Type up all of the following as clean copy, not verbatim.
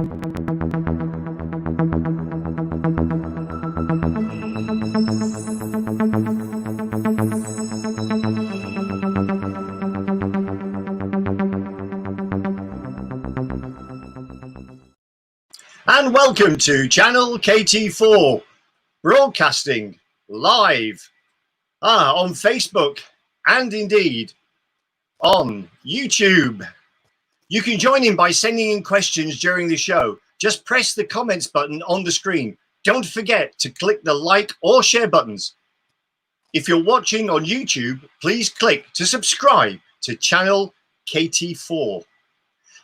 And welcome to channel KT4, broadcasting live on Facebook and indeed on YouTube. You can join in by sending in questions during the show. Just press the comments button on the screen. Don't forget to click the like or share buttons. If you're watching on YouTube, please click to subscribe to channel KT4.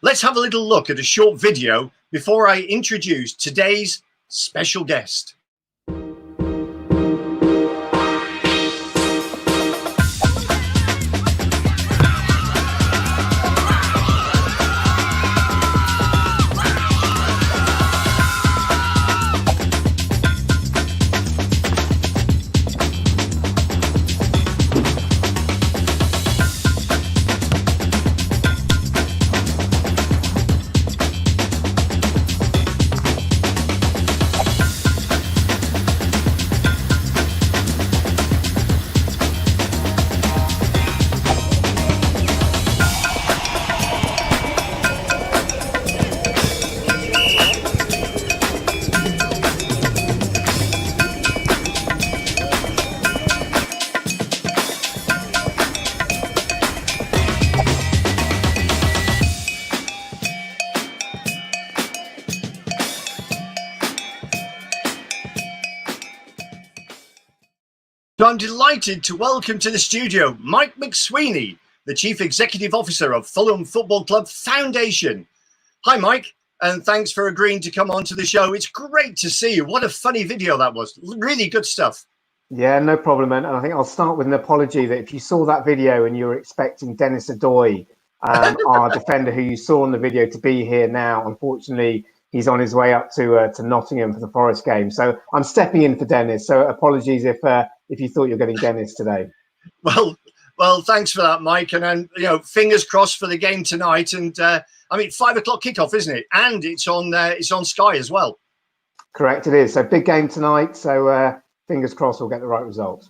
Let's have a little look at a short video before I introduce today's special guest. So I'm delighted to welcome to the studio Mike McSweeny, the Chief Executive Officer of Fulham Football Club Foundation. Hi, Mike, and thanks for agreeing to come on to the show. It's great to see you. What a funny video that was. Really good stuff. Yeah, no problem. And I think I'll start with an apology that if you saw that video and you were expecting Dennis Adoy, our defender who you saw in the video, to be here now, unfortunately, he's on his way up to Nottingham for the Forest game. So I'm stepping in for Dennis. So apologies if you thought you were getting Dennis today. Well, thanks for that, Mike. And then, fingers crossed for the game tonight. And 5 o'clock kickoff, isn't it? And it's on Sky as well. Correct, it is. So big game tonight. So fingers crossed we'll get the right result.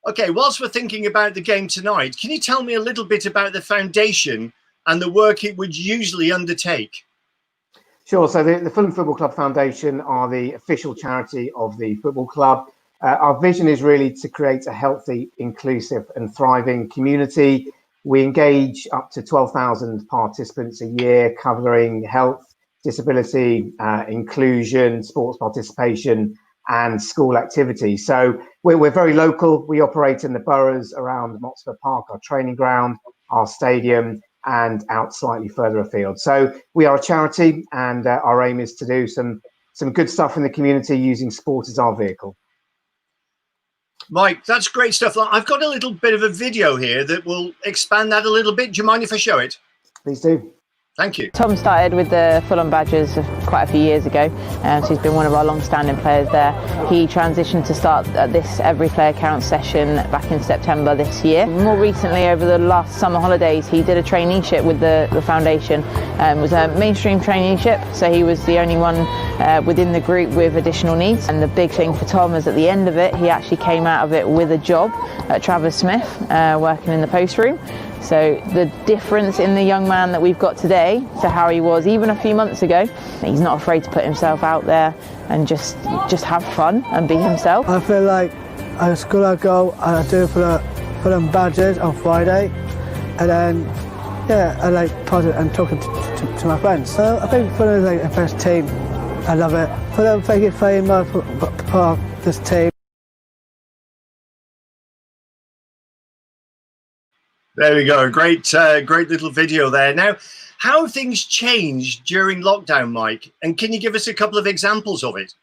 Okay, whilst we're thinking about the game tonight, can you tell me a little bit about the foundation and the work it would usually undertake? Sure. So the Fulham Football Club Foundation are the official charity of the football club. Our vision is really to create a healthy, inclusive and thriving community. We engage up to 12,000 participants a year, covering health, disability, inclusion, sports participation and school activity. So we're very local. We operate in the boroughs around Motspur Park, our training ground, our stadium, and out slightly further afield. So we are a charity, and our aim is to do some good stuff in the community using sport as our vehicle. Mike, that's great stuff. I've got a little bit of a video here that will expand that a little bit. Do you mind if I show it? Please do. Thank you. Tom started with the Fulham Badgers quite a few years ago, so he's been one of our long-standing players there. He transitioned to start this Every Player Counts session back in September this year. More recently, over the last summer holidays, he did a traineeship with the foundation. It was a mainstream traineeship, so he was the only one within the group with additional needs. And the big thing for Tom is at the end of it, he actually came out of it with a job at Travers Smith, working in the post room. So the difference in the young man that we've got today to how he was even a few months ago, he's not afraid to put himself out there and just have fun and be himself. I feel like at school I go and I do for the Badgers on Friday, and then I like positive and talking to my friends. So I think Fulham is like the best team. I love it. Fulham, thank you very much for part of this team. There we go. Great little video there. Now, how have things changed during lockdown, Mike? And can you give us a couple of examples of it?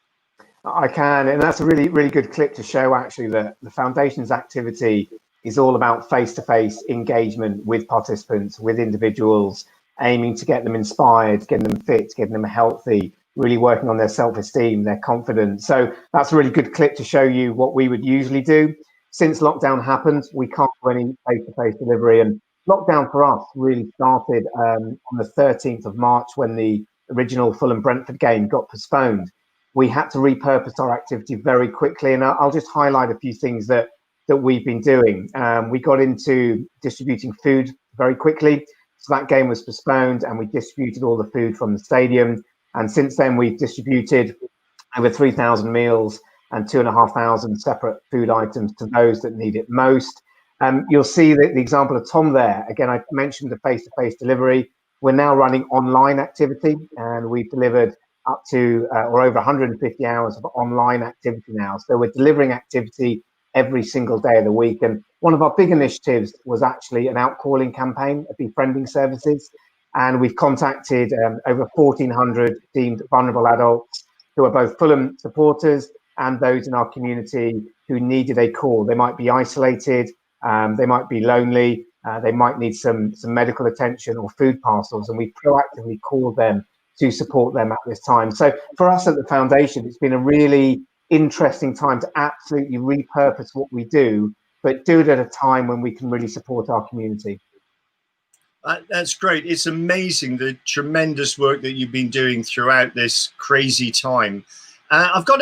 I can, and that's a really good clip to show actually that the foundation's activity is all about face-to-face engagement with participants, with individuals, aiming to get them inspired, getting them fit, getting them healthy, really working on their self-esteem, their confidence. So that's a really good clip to show you what we would usually do. Since lockdown happened, we can't do any face-to-face delivery, and lockdown for us really started on the 13th of March when the original Fulham-Brentford game got postponed, we had to repurpose our activity very quickly. And I'll just highlight a few things that we've been doing. We got into distributing food very quickly. So that game was postponed and we distributed all the food from the stadium. And since then, we've distributed over 3,000 meals and 2,500 separate food items to those that need it most. You'll see that the example of Tom there. Again, I mentioned the face-to-face delivery. We're now running online activity, and we've delivered up to or over 150 hours of online activity now. So we're delivering activity every single day of the week. And one of our big initiatives was actually an outcalling campaign at befriending services. And we've contacted over 1,400 deemed vulnerable adults who are both Fulham supporters and those in our community who needed a call. They might be isolated, they might be lonely, they might need some medical attention or food parcels, and we proactively called them to support them at this time. So for us at the foundation, it's been a really interesting time to absolutely repurpose what we do, but do it at a time when we can really support our community. That's great. It's amazing the tremendous work that you've been doing throughout this crazy time. I've got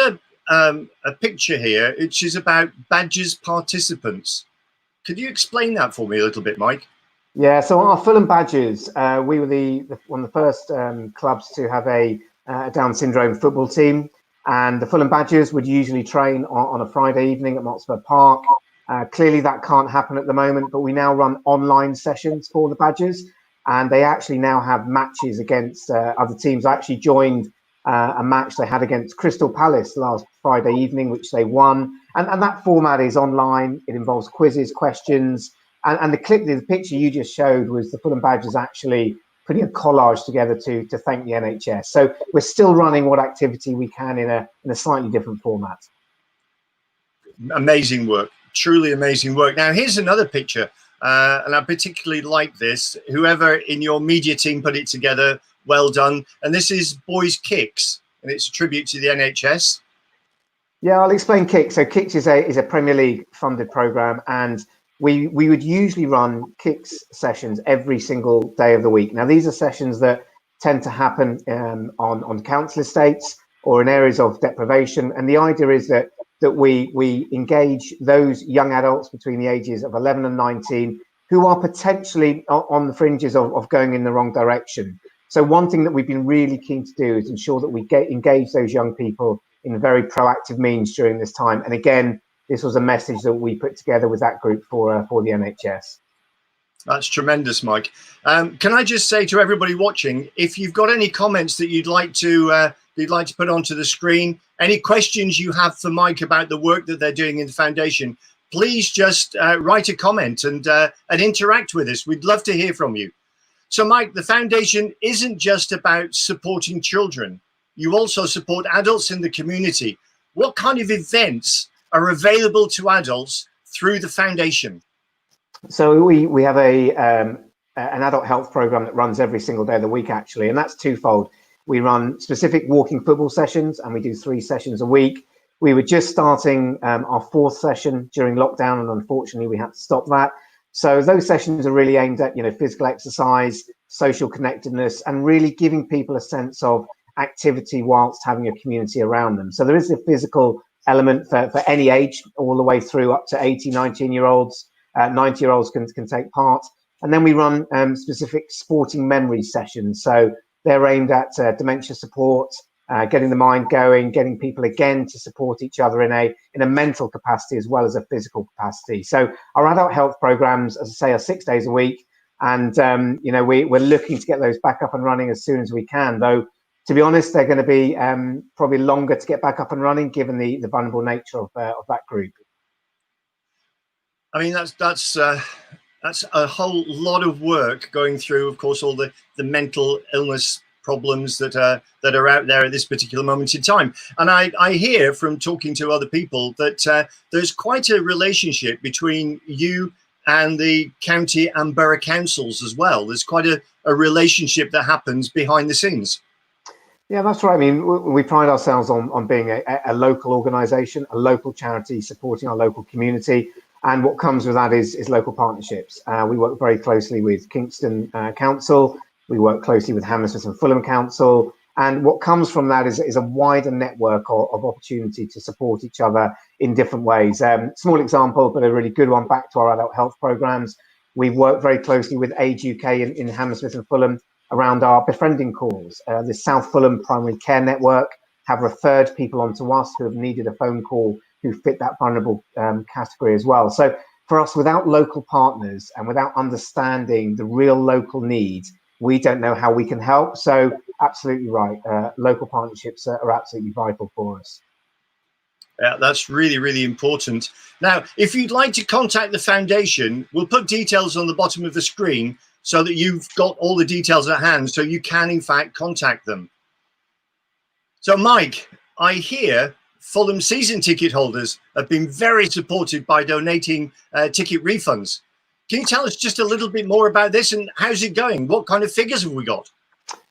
a picture here, which is about Badgers participants. Could you explain that for me a little bit, Mike? Yeah, so our Fulham Badgers, we were one of the first clubs to have a Down syndrome football team. And the Fulham Badgers would usually train on a Friday evening at Motspur Park. Clearly that can't happen at the moment, but we now run online sessions for the Badgers, and they actually now have matches against other teams. I actually joined a match they had against Crystal Palace last Friday evening, which they won. And that format is online. It involves quizzes, questions, and the picture you just showed was the Fulham Badgers actually putting a collage together to thank the NHS. So we're still running what activity we can in a slightly different format. Amazing work. Truly amazing work. Now, here's another picture, and I particularly like this. Whoever in your media team put it together, well done. And this is Boys Kicks, and it's a tribute to the NHS. Yeah, I'll explain Kicks. So Kicks is a Premier League funded program, and we would usually run Kicks sessions every single day of the week. Now, these are sessions that tend to happen on council estates or in areas of deprivation, and the idea is that we engage those young adults between the ages of 11 and 19 who are potentially on the fringes of going in the wrong direction. So one thing that we've been really keen to do is ensure that we engage those young people in very proactive means during this time. And again, this was a message that we put together with that group for the NHS. That's tremendous, Mike. Can I just say to everybody watching, if you've got any comments that you'd like to put onto the screen, any questions you have for Mike about the work that they're doing in the foundation, please just write a comment and interact with us. We'd love to hear from you. So, Mike, the foundation isn't just about supporting children. You also support adults in the community. What kind of events are available to adults through the foundation? So we have an adult health program that runs every single day of the week, actually, and that's twofold. We run specific walking football sessions, and we do 3 sessions a week. We were just starting our 4th session during lockdown, and unfortunately we had to stop that. So those sessions are really aimed at, physical exercise, social connectedness, and really giving people a sense of activity whilst having a community around them. So there is a physical element for any age, all the way through up to 80, 19-year-olds. 90-year-olds can take part. And then we run specific sporting memory sessions. So they're aimed at dementia support, getting the mind going, getting people again to support each other in a mental capacity as well as a physical capacity. So our adult health programs, as I say, are 6 days a week. And, we're looking to get those back up and running as soon as we can, though, to be honest, they're going to be probably longer to get back up and running given the vulnerable nature of that group. I mean, that's a whole lot of work going through, of course, all the mental illness problems that are out there at this particular moment in time. And I hear from talking to other people that there's quite a relationship between you and the county and borough councils as well. There's quite a relationship that happens behind the scenes. Yeah, that's right. I mean, we pride ourselves on being a local organisation, a local charity supporting our local community. And what comes with that is local partnerships. We work very closely with Kingston Council, We work closely with Hammersmith and Fulham Council. And what comes from that is a wider network of opportunity to support each other in different ways. Small example, but a really good one, back to our adult health programs. We've worked very closely with Age UK in Hammersmith and Fulham around our befriending calls. The South Fulham Primary Care Network have referred people onto us who have needed a phone call who fit that vulnerable category as well. So for us, without local partners and without understanding the real local needs, we don't know how we can help. So absolutely right. Local partnerships are absolutely vital for us. Yeah, that's really, really important. Now, if you'd like to contact the foundation, we'll put details on the bottom of the screen so that you've got all the details at hand, so you can, in fact, contact them. So, Mike, I hear Fulham season ticket holders have been very supported by donating ticket refunds. Can you tell us just a little bit more about this and how's it going? What kind of figures have we got?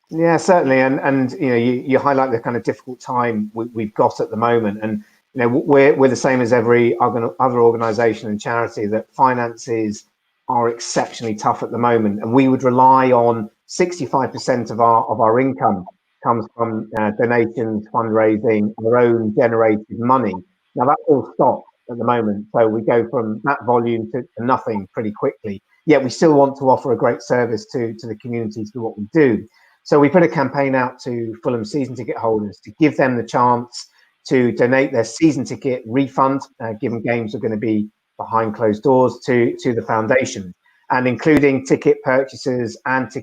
Yeah, certainly. And you know, you highlight the kind of difficult time we've got at the moment. And you know, we're the same as every other organisation and charity, that finances are exceptionally tough at the moment. And we would rely on 65% of our income comes from donations, fundraising, our own generated money. Now that's all stopped at the moment, so we go from that volume to nothing pretty quickly. Yet we still want to offer a great service to the community through what we do. So we put a campaign out to Fulham season ticket holders to give them the chance to donate their season ticket refund, given games are going to be behind closed doors, to the foundation, and including ticket purchasers and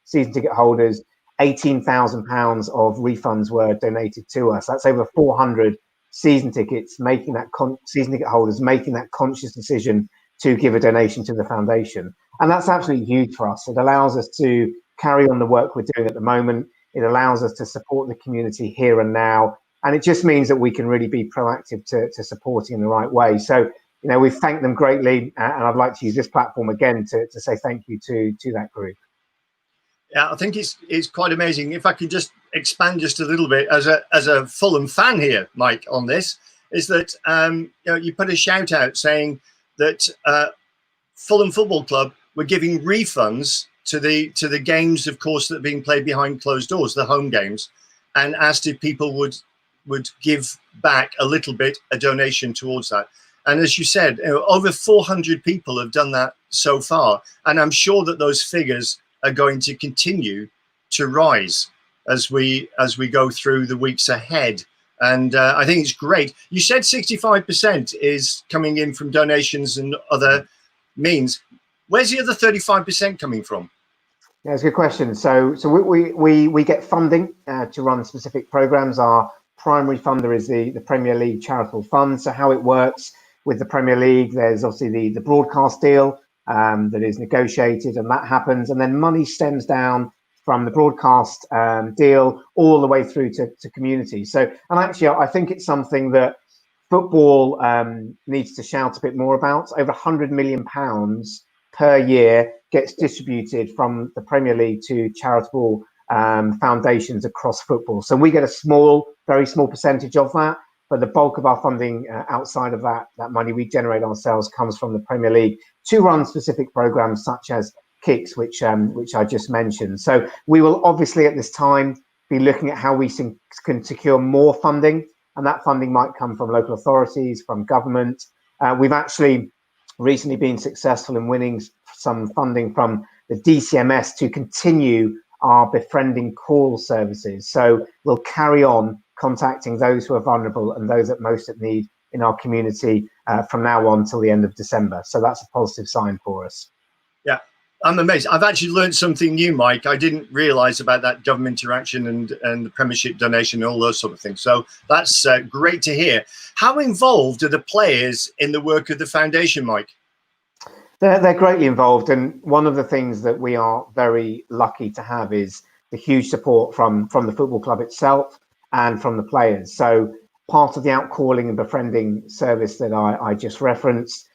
season ticket holders. £18,000 of refunds were donated to us. That's over 400 season tickets, making that season ticket holders making that conscious decision to give a donation to the foundation. And that's absolutely huge for us. It allows us to carry on the work we're doing at the moment. It allows us to support the community here and now. And it just means that we can really be proactive to supporting in the right way. So, you know, we thank them greatly. And I'd like to use this platform again to say thank you to that group. Yeah, I think it's quite amazing. If I could just expand just a little bit as a Fulham fan here, Mike, on this, is that you know, you put a shout out saying that Fulham Football Club were giving refunds to the games, of course, that are being played behind closed doors, the home games, and asked if people would give back a little bit, a donation towards that. And as you said, you know, over 400 people have done that so far, and I'm sure that those figures are going to continue to rise as we go through the weeks ahead. And I think it's great. You said 65% is coming in from donations and other means. Where's the other 35% coming from? Yeah, it's a good question. So we get funding to run specific programs. Our primary funder is the Premier League Charitable Fund. So how it works with the Premier League, there's obviously the broadcast deal that is negotiated, and that happens, and then money stems down from the broadcast deal all the way through to community. So, and actually, I think it's something that football needs to shout a bit more about. Over £100 million per year gets distributed from the Premier League to charitable foundations across football. So we get a very small percentage of that. But the bulk of our funding outside of that money we generate ourselves comes from the Premier League to run specific programs such as Kicks, which I just mentioned. So we will obviously at this time be looking at how we can secure more funding, and that funding might come from local authorities, from government. We've actually recently been successful in winning some funding from the DCMS to continue our befriending call services. So we'll carry on contacting those who are vulnerable and those at most at need in our community from now on till the end of December. So that's a positive sign for us. Yeah, I'm amazed. I've actually learned something new, Mike. I didn't realise about that government interaction and the Premiership donation and all those sort of things. So that's great to hear. How involved are the players in the work of the foundation, Mike? They're greatly involved, and one of the things that we are very lucky to have is the huge support from the football club itself and from the players. So part of the outcalling and befriending service that I just referenced,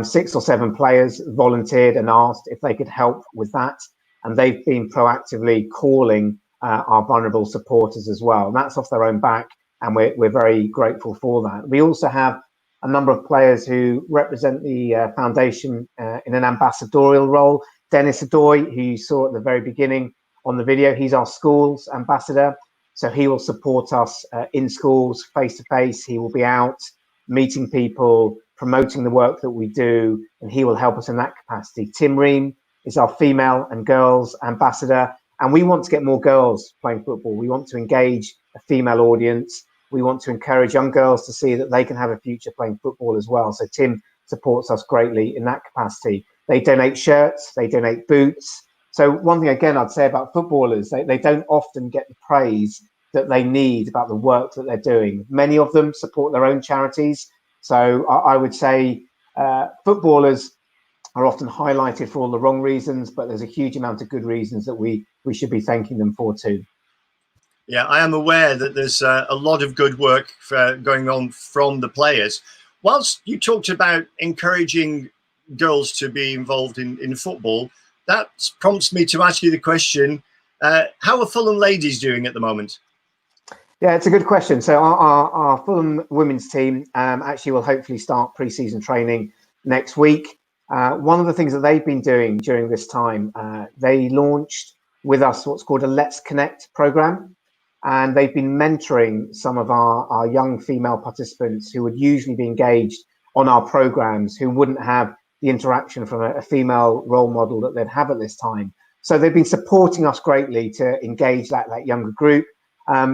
6 or 7 players volunteered and asked if they could help with that, and they've been proactively calling our vulnerable supporters as well, and that's off their own back, and we're very grateful for that. We also have a number of players who represent the foundation in an ambassadorial role, Dennis Adoy, who you saw at the very beginning on the video, he's our schools ambassador. So he will support us in schools, face to face. He will be out meeting people, promoting the work that we do, and he will help us in that capacity. Tim Ream is our female and girls ambassador, and we want to get more girls playing football. We want to engage a female audience. We want to encourage young girls to see that they can have a future playing football as well. So Tim supports us greatly in that capacity. They donate shirts, they donate boots. So one thing, again, I'd say about footballers, they don't often get the praise that they need about the work that they're doing. Many of them support their own charities. So I would say footballers are often highlighted for all the wrong reasons, but there's a huge amount of good reasons that we should be thanking them for too. Yeah, I am aware that there's a lot of good work going on from the players. Whilst you talked about encouraging girls to be involved in football, that prompts me to ask you the question, how are Fulham ladies doing at the moment? Yeah, it's a good question. So our Fulham women's team actually will hopefully start pre-season training next week. One of the things that they've been doing during this time, they launched with us what's called a Let's Connect program. And they've been mentoring some of our young female participants who would usually be engaged on our programs, who wouldn't have the interaction from a female role model that they'd have at this time. So they've been supporting us greatly to engage that younger group.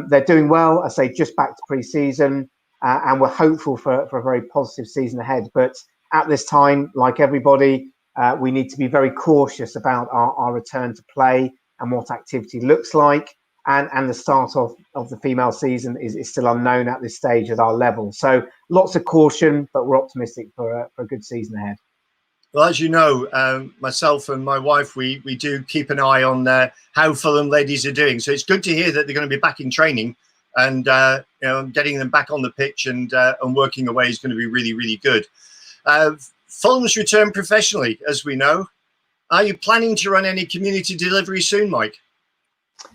They're doing well, I say, just back to pre-season, and we're hopeful for a very positive season ahead. But at this time, like everybody, we need to be very cautious about our return to play and what activity looks like. And the start of the female season is still unknown at this stage at our level. So lots of caution, but we're optimistic for a good season ahead. Well, as you know, myself and my wife, we do keep an eye on how Fulham ladies are doing. So it's good to hear that they're going to be back in training, and getting them back on the pitch and working away is going to be really, really good. Fulham's return professionally, as we know. Are you planning to run any community delivery soon, Mike?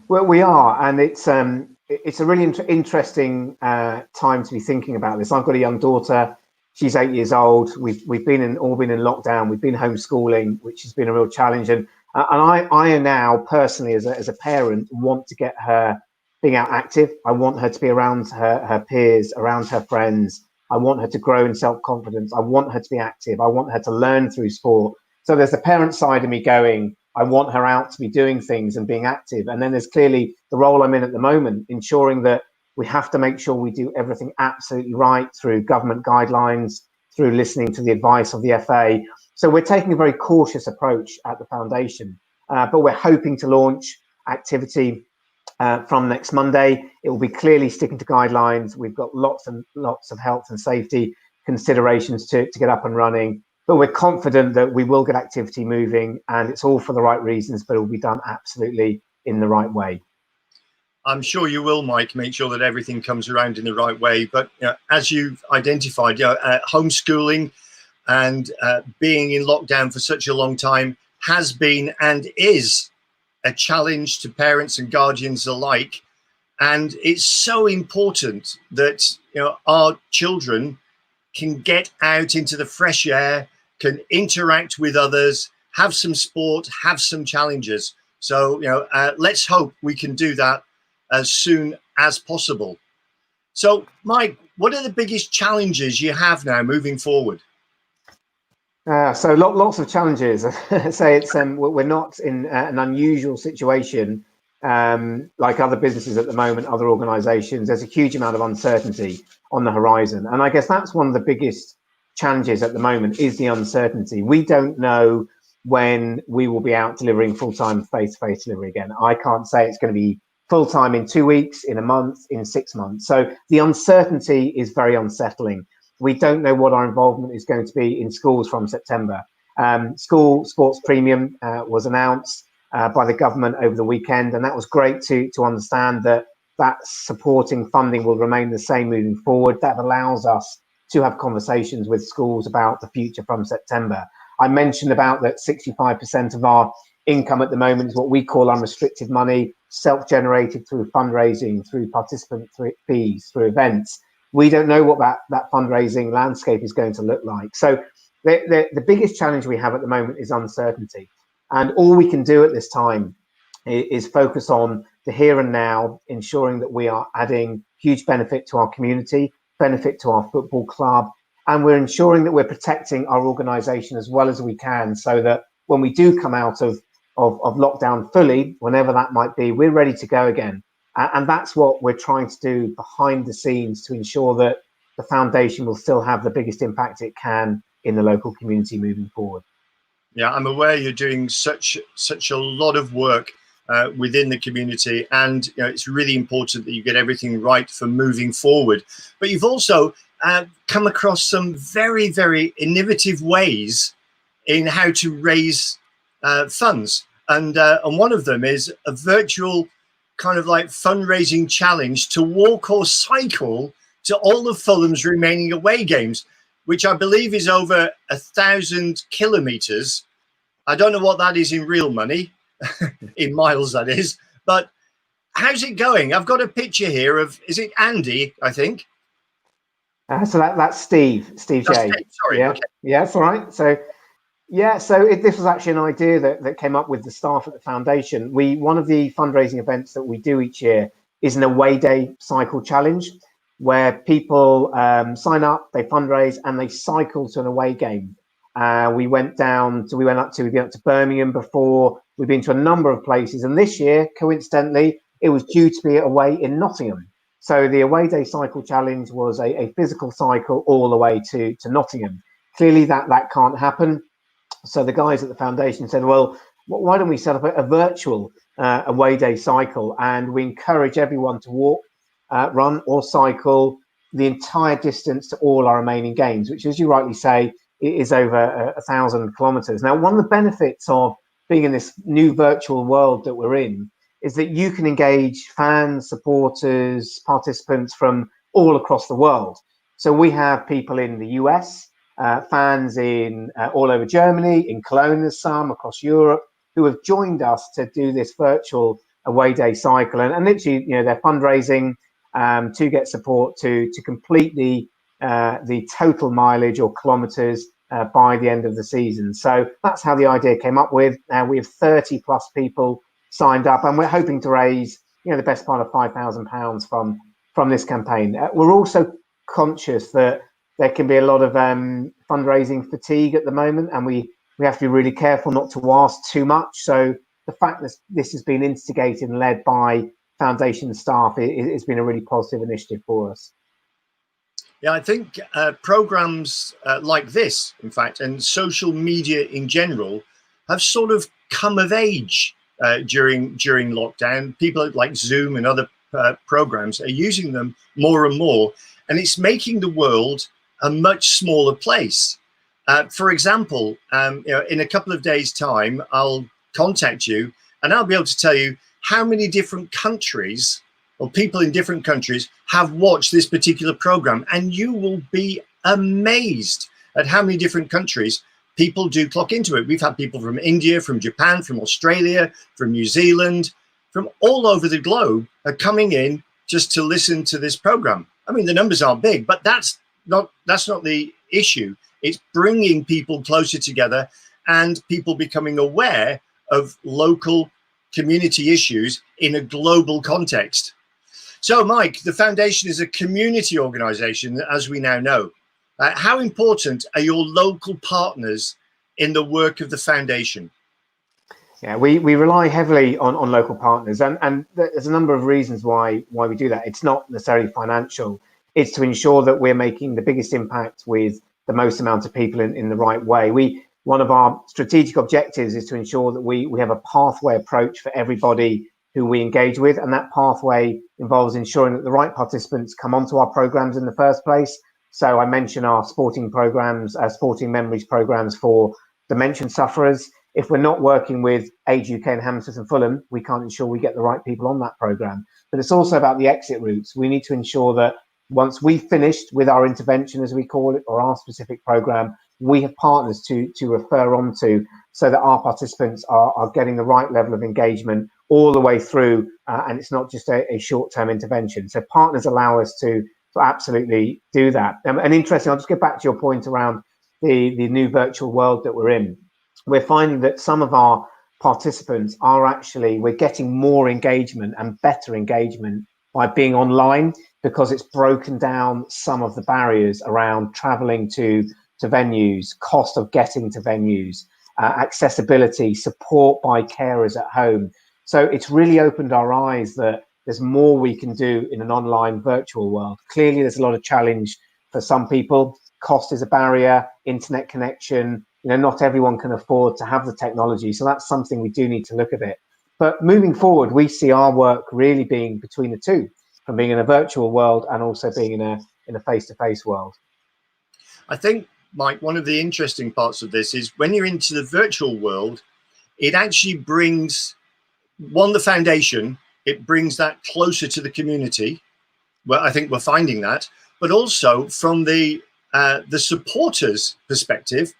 Well, we are, and it's a really interesting time to be thinking about this. I've got a young daughter. She's 8 years old. We've been in lockdown. We've been homeschooling, which has been a real challenge. And I now personally, as a parent, want to get her being out active. I want her to be around her peers, around her friends. I want her to grow in self-confidence. I want her to be active. I want her to learn through sport. So there's the parent side of me going, I want her out to be doing things and being active. And then there's clearly the role I'm in at the moment, ensuring that we have to make sure we do everything absolutely right through government guidelines, through listening to the advice of the FA. So we're taking a very cautious approach at the foundation, but we're hoping to launch activity from next Monday. It will be clearly sticking to guidelines. We've got lots and lots of health and safety considerations to get up and running. But we're confident that we will get activity moving, and it's all for the right reasons, but it will be done absolutely in the right way. I'm sure you will, Mike, make sure that everything comes around in the right way. But as you've identified, homeschooling and being in lockdown for such a long time has been and is a challenge to parents and guardians alike. And it's so important that our children can get out into the fresh air, can interact with others, have some sport, have some challenges. So, let's hope we can do that as soon as possible. So, Mike, what are the biggest challenges you have now moving forward? So lots of challenges. Say it's we're not in an unusual situation like other businesses at the moment, other organisations. There's a huge amount of uncertainty on the horizon, and I guess that's one of the biggest challenges at the moment is the uncertainty. We don't know when we will be out delivering full-time face-to-face delivery again. I can't say it's going to be full-time in 2 weeks, in a month, in 6 months. So the uncertainty is very unsettling. We don't know what our involvement is going to be in schools from September. School sports premium was announced by the government over the weekend, and that was great to understand that supporting funding will remain the same moving forward. That allows us to have conversations with schools about the future from September. I mentioned about that 65% of our income at the moment is what we call unrestricted money, self-generated through fundraising, through participant fees, through events. We don't know what that fundraising landscape is going to look like. So the biggest challenge we have at the moment is uncertainty. And all we can do at this time is focus on the here and now, ensuring that we are adding huge benefit to our community, benefit to our football club, and we're ensuring that we're protecting our organisation as well as we can, so that when we do come out of lockdown fully, whenever that might be, we're ready to go again. And that's what we're trying to do behind the scenes to ensure that the foundation will still have the biggest impact it can in the local community moving forward. Yeah, I'm aware you're doing such a lot of work within the community, and it's really important that you get everything right for moving forward. But you've also come across some very, very innovative ways in how to raise funds, and one of them is a virtual kind of like fundraising challenge to walk or cycle to all of Fulham's remaining away games, which I believe is over 1,000 kilometres. I don't know what that is in real money, in miles that is, but how's it going? I've got a picture here of, is it Andy, I think? So that's Steve J. Sorry. Yeah, Okay. Yeah, that's all right. So this was actually an idea that came up with the staff at the foundation. One of the fundraising events that we do each year is an away day cycle challenge, where people sign up, they fundraise, and they cycle to an away game. We've been up to Birmingham before. We've been to a number of places, and this year, coincidentally, it was due to be away in Nottingham. So the away day cycle challenge was a physical cycle all the way to Nottingham. Clearly, that can't happen. So the guys at the foundation said, well, why don't we set up a virtual away day cycle, and we encourage everyone to walk, run or cycle the entire distance to all our remaining games, which, as you rightly say, is over 1,000 kilometres. Now, one of the benefits of being in this new virtual world that we're in is that you can engage fans, supporters, participants from all across the world. So we have people in the US, fans in all over Germany, in Cologne, there's some across Europe, who have joined us to do this virtual away day cycle. And literally, they're fundraising to get support to complete the total mileage or kilometres by the end of the season. So that's how the idea came up with. We have 30 plus people signed up, and we're hoping to raise the best part of £5,000 from this campaign. We're also conscious that there can be a lot of fundraising fatigue at the moment, and we have to be really careful not to ask too much. So the fact that this has been instigated and led by foundation staff, it's been a really positive initiative for us. Yeah, I think programs like this, in fact, and social media in general, have sort of come of age during lockdown. People like Zoom and other programs are using them more and more, and it's making the world a much smaller place. For example, in a couple of days' time, I'll contact you and I'll be able to tell you how many different countries or people in different countries have watched this particular program, and you will be amazed at how many different countries people do clock into it. We've had people from India, from Japan, from Australia, from New Zealand, from all over the globe are coming in just to listen to this program. I mean, the numbers aren't big, but that's not the issue. It's bringing people closer together and people becoming aware of local community issues in a global context. So, Mike, the foundation is a community organisation, as we now know. How important are your local partners in the work of the foundation? Yeah, we rely heavily on local partners, and there's a number of reasons why we do that. It's not necessarily financial. It's to ensure that we're making the biggest impact with the most amount of people in the right way. One of our strategic objectives is to ensure that we have a pathway approach for everybody who we engage with, and that pathway involves ensuring that the right participants come onto our programs in the first place. So I mentioned our sporting programs, sporting memories programs for dementia sufferers. If we're not working with Age UK and Hammersmith and Fulham, we can't ensure we get the right people on that program. But it's also about the exit routes. We need to ensure that once we've finished with our intervention, as we call it, or our specific program, we have partners to refer on to, so that our participants are getting the right level of engagement all the way through, and it's not just a short-term intervention. So partners allow us to absolutely do that. And interesting, I'll just get back to your point around the new virtual world that we're in. We're finding that some of our participants are actually, we're getting more engagement and better engagement by being online, because it's broken down some of the barriers around traveling to venues, cost of getting to venues, accessibility, support by carers at home. So it's really opened our eyes that there's more we can do in an online virtual world. Clearly, there's a lot of challenge for some people. Cost is a barrier, internet connection, not everyone can afford to have the technology. So that's something we do need to look at it. But moving forward, we see our work really being between the two, from being in a virtual world and also being in a face-to-face world. I think, Mike, one of the interesting parts of this is when you're into the virtual world, it actually brings, the foundation, it brings that closer to the community. Well, I think we're finding that, but also from the supporters' perspective,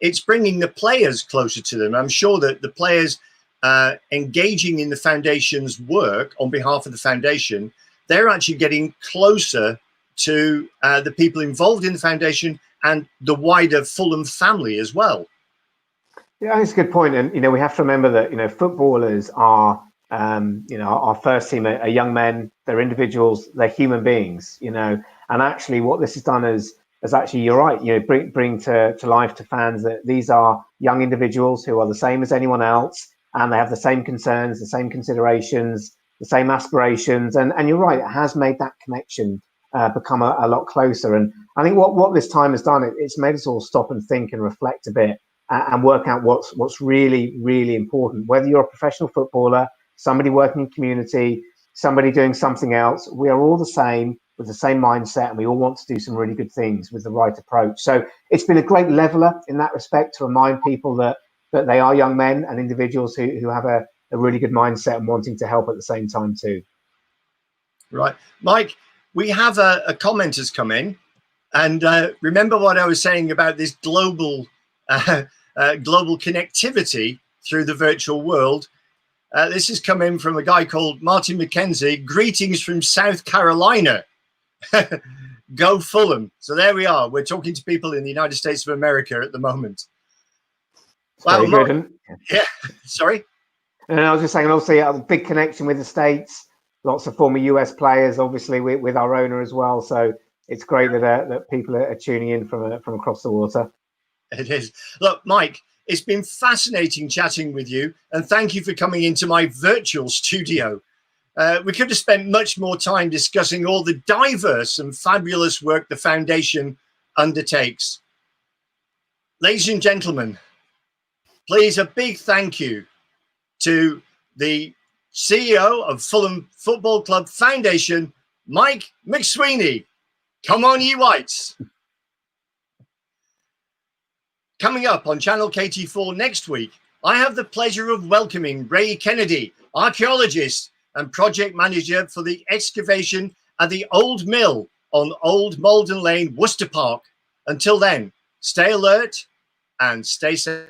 it's bringing the players closer to them. I'm sure that the players engaging in the foundation's work on behalf of the foundation, they're actually getting closer to the people involved in the foundation and the wider Fulham family as well. Yeah, that's a good point. And, we have to remember that, footballers are, our first team are young men, they're individuals, they're human beings, and actually what this has done is actually, you're right, bring to life to fans that these are young individuals who are the same as anyone else, and they have the same concerns, the same considerations, the same aspirations. And you're right, it has made that connection become a lot closer. And I think what this time has done, it's made us all stop and think and reflect a bit and work out what's really, really important. Whether you're a professional footballer, somebody working in community, somebody doing something else, we are all the same, with the same mindset, and we all want to do some really good things with the right approach. So it's been a great leveler in that respect, to remind people that they are young men and individuals who have a really good mindset and wanting to help at the same time too. Right. Mike, we have a comment has come in, and remember what I was saying about this global connectivity through the virtual world. This has come in from a guy called Martin McKenzie. Greetings from South Carolina. Go Fulham. So there we are. We're talking to people in the United States of America at the moment. Well, very good. Yeah, sorry. And I was just saying, obviously, a big connection with the States. Lots of former US players, obviously, with our owner as well. So it's great that people are tuning in from across the water. It is. Look, Mike, it's been fascinating chatting with you, and thank you for coming into my virtual studio. We could have spent much more time discussing all the diverse and fabulous work the foundation undertakes. Ladies and gentlemen, please, a big thank you to the CEO of Fulham Football Club Foundation, Mike McSweeny. Come on, ye whites. Coming up on Channel KT4 next week, I have the pleasure of welcoming Ray Kennedy, archaeologist and project manager for the excavation at the Old Mill on Old Malden Lane, Worcester Park. Until then, stay alert and stay safe.